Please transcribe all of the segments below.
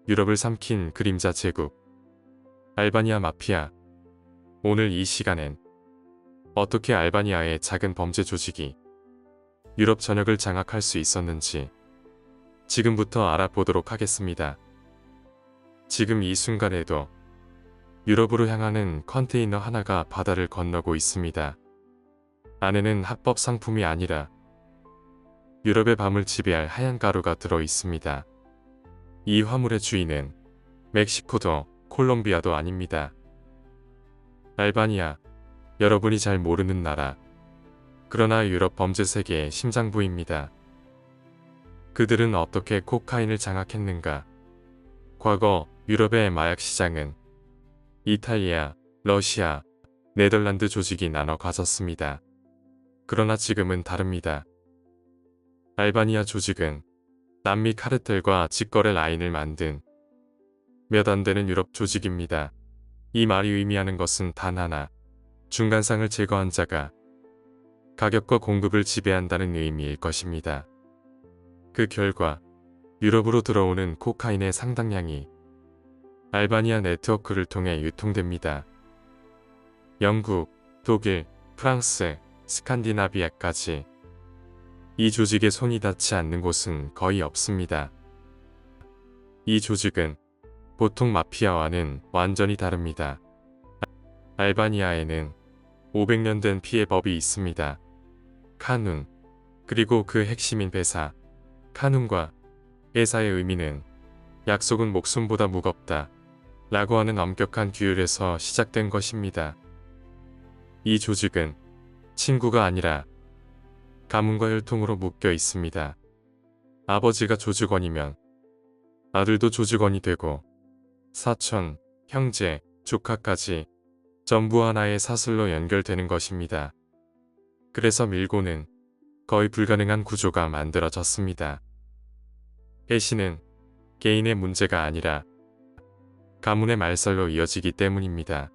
유럽을 삼킨 그림자 제국 알바니아 마피아. 오늘 이 시간엔 어떻게 알바니아의 작은 범죄 조직이 유럽 전역을 장악할 수 있었는지 지금부터 알아보도록 하겠습니다. 지금 이 순간에도 유럽으로 향하는 컨테이너 하나가 바다를 건너고 있습니다. 안에는 합법 상품이 아니라 유럽의 밤을 지배할 하얀 가루가 들어 있습니다. 이 화물의 주인은 멕시코도 콜롬비아도 아닙니다. 알바니아, 여러분이 잘 모르는 나라. 그러나 유럽 범죄 세계의 심장부입니다. 그들은 어떻게 코카인을 장악했는가? 과거 유럽의 마약 시장은 이탈리아, 러시아, 네덜란드 조직이 나눠 가졌습니다. 그러나 지금은 다릅니다. 알바니아 조직은 남미 카르텔과 직거래 라인을 만든 몇 안 되는 유럽 조직입니다. 이 말이 의미하는 것은 단 하나. 중간상을 제거한 자가 가격과 공급을 지배한다는 의미일 것입니다. 그 결과 유럽으로 들어오는 코카인의 상당량이 알바니아 네트워크를 통해 유통됩니다. 영국, 독일, 프랑스, 스칸디나비아까지 이 조직의 손이 닿지 않는 곳은 거의 없습니다. 이 조직은 보통 마피아와는 완전히 다릅니다. 알바니아에는 500년 된 피해법이 있습니다. 카눈, 그리고 그 핵심인 베사. 카눈과 베사의 의미는 약속은 목숨보다 무겁다 라고 하는 엄격한 규율에서 시작된 것입니다. 이 조직은 친구가 아니라 가문과 혈통으로 묶여 있습니다. 아버지가 조직원이면 아들도 조직원이 되고 사촌, 형제, 조카까지 전부 하나의 사슬로 연결되는 것입니다. 그래서 밀고는 거의 불가능한 구조가 만들어졌습니다. 해시는 개인의 문제가 아니라 가문의 말살로 이어지기 때문입니다.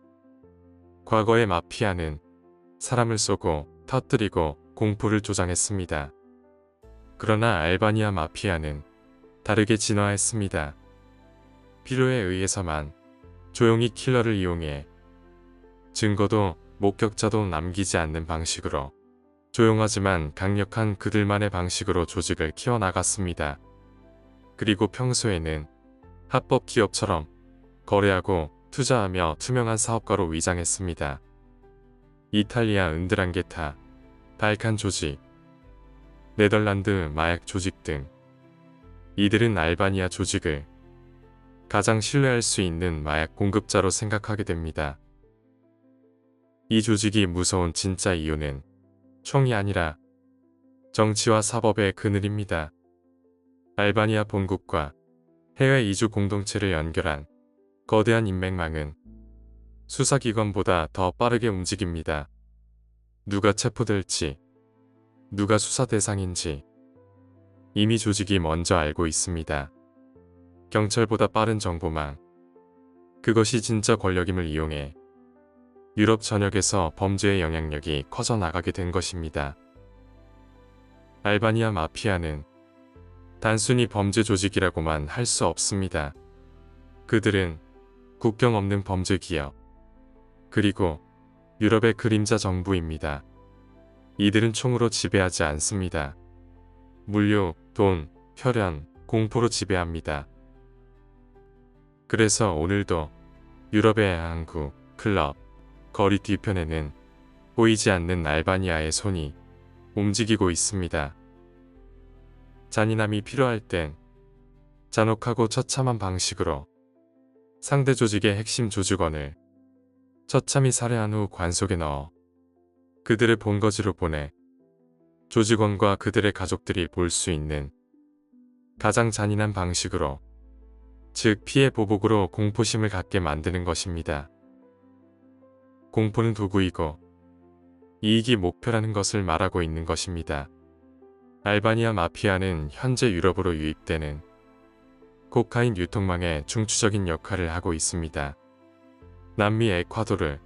과거의 마피아는 사람을 쏘고 터뜨리고 공포를 조장했습니다. 그러나 알바니아 마피아는 다르게 진화했습니다. 필요에 의해서만 조용히 킬러를 이용해 증거도 목격자도 남기지 않는 방식으로 조용하지만 강력한 그들만의 방식으로 조직을 키워나갔습니다. 그리고 평소에는 합법 기업처럼 거래하고 투자하며 투명한 사업가로 위장했습니다. 이탈리아 은드랑게타, 발칸 조직, 네덜란드 마약 조직 등 이들은 알바니아 조직을 가장 신뢰할 수 있는 마약 공급자로 생각하게 됩니다. 이 조직이 무서운 진짜 이유는 총이 아니라 정치와 사법의 그늘입니다. 알바니아 본국과 해외 이주 공동체를 연결한 거대한 인맥망은 수사기관보다 더 빠르게 움직입니다. 누가 체포될지, 누가 수사 대상인지 이미 조직이 먼저 알고 있습니다. 경찰보다 빠른 정보망. 그것이 진짜 권력임을 이용해 유럽 전역에서 범죄의 영향력이 커져나가게 된 것입니다. 알바니아 마피아는 단순히 범죄 조직이라고만 할 수 없습니다. 그들은 국경 없는 범죄 기업, 그리고 유럽의 그림자 정부입니다. 이들은 총으로 지배하지 않습니다. 물류, 돈, 혈연, 공포로 지배합니다. 그래서 오늘도 유럽의 항구, 클럽, 거리 뒤편에는 보이지 않는 알바니아의 손이 움직이고 있습니다. 잔인함이 필요할 땐 잔혹하고 처참한 방식으로 상대 조직의 핵심 조직원을 처참히 살해한 후 관속에 넣어 그들을 본거지로 보내 조직원과 그들의 가족들이 볼 수 있는 가장 잔인한 방식으로, 즉 피해 보복으로 공포심을 갖게 만드는 것입니다. 공포는 도구이고 이익이 목표라는 것을 말하고 있는 것입니다. 알바니아 마피아는 현재 유럽으로 유입되는 코카인 유통망의 중추적인 역할을 하고 있습니다. 남미 에콰도르,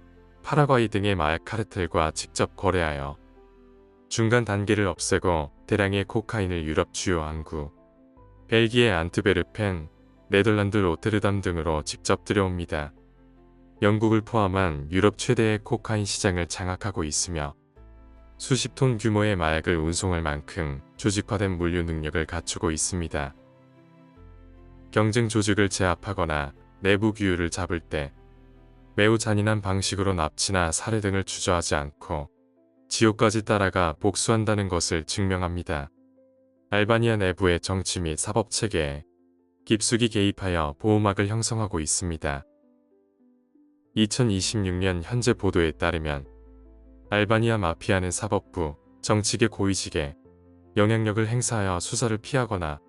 파라과이 등의 마약 카르텔과 직접 거래하여 중간 단계를 없애고 대량의 코카인을 유럽 주요 항구, 벨기에 안트베르펜, 네덜란드 로테르담 등으로 직접 들여옵니다. 영국을 포함한 유럽 최대의 코카인 시장을 장악하고 있으며 수십 톤 규모의 마약을 운송할 만큼 조직화된 물류 능력을 갖추고 있습니다. 경쟁 조직을 제압하거나 내부 규율을 잡을 때 매우 잔인한 방식으로 납치나 살해 등을 주저하지 않고 지옥까지 따라가 복수한다는 것을 증명합니다. 알바니아 내부의 정치 및 사법 체계에 깊숙이 개입하여 보호막을 형성하고 있습니다. 2026년 현재 보도에 따르면 알바니아 마피아는 사법부, 정치계 고위직에 영향력을 행사하여 수사를 피하거나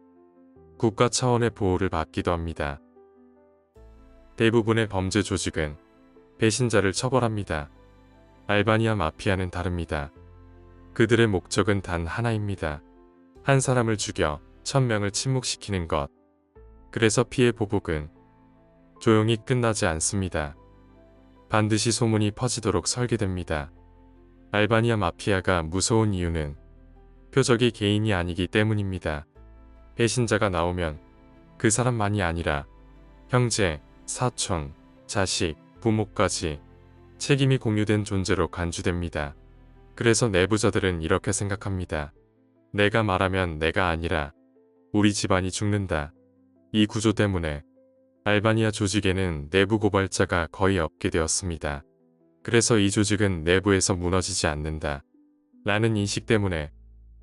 국가 차원의 보호를 받기도 합니다. 대부분의 범죄 조직은 배신자를 처벌합니다. 알바니아 마피아는 다릅니다. 그들의 목적은 단 하나입니다. 한 사람을 죽여 1000명을 침묵시키는 것. 그래서 피해 보복은 조용히 끝나지 않습니다. 반드시 소문이 퍼지도록 설계됩니다. 알바니아 마피아가 무서운 이유는 표적이 개인이 아니기 때문입니다. 배신자가 나오면 그 사람만이 아니라 형제, 사촌, 자식, 부모까지 책임이 공유된 존재로 간주됩니다. 그래서 내부자들은 이렇게 생각합니다. 내가 말하면 내가 아니라 우리 집안이 죽는다. 이 구조 때문에 알바니아 조직에는 내부 고발자가 거의 없게 되었습니다. 그래서 이 조직은 내부에서 무너지지 않는다. 라는 인식 때문에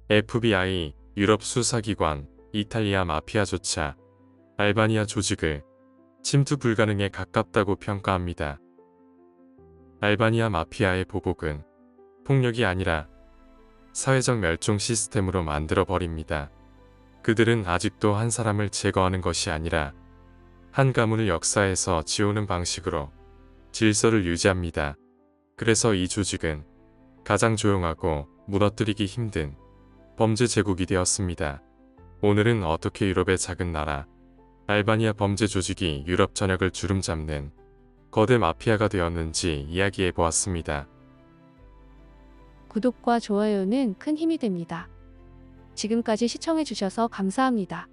FBI, 유럽 수사기관, 이탈리아 마피아조차 알바니아 조직을 침투 불가능에 가깝다고 평가합니다. 알바니아 마피아의 보복은 폭력이 아니라 사회적 멸종 시스템으로 만들어 버립니다. 그들은 아직도 한 사람을 제거하는 것이 아니라 한 가문을 역사에서 지우는 방식으로 질서를 유지합니다. 그래서 이 조직은 가장 조용하고 무너뜨리기 힘든 범죄 제국이 되었습니다. 오늘은 어떻게 유럽의 작은 나라 알바니아 범죄 조직이 유럽 전역을 주름잡는 거대 마피아가 되었는지 이야기해 보았습니다. 구독과 좋아요는 큰 힘이 됩니다. 지금까지 시청해 주셔서 감사합니다.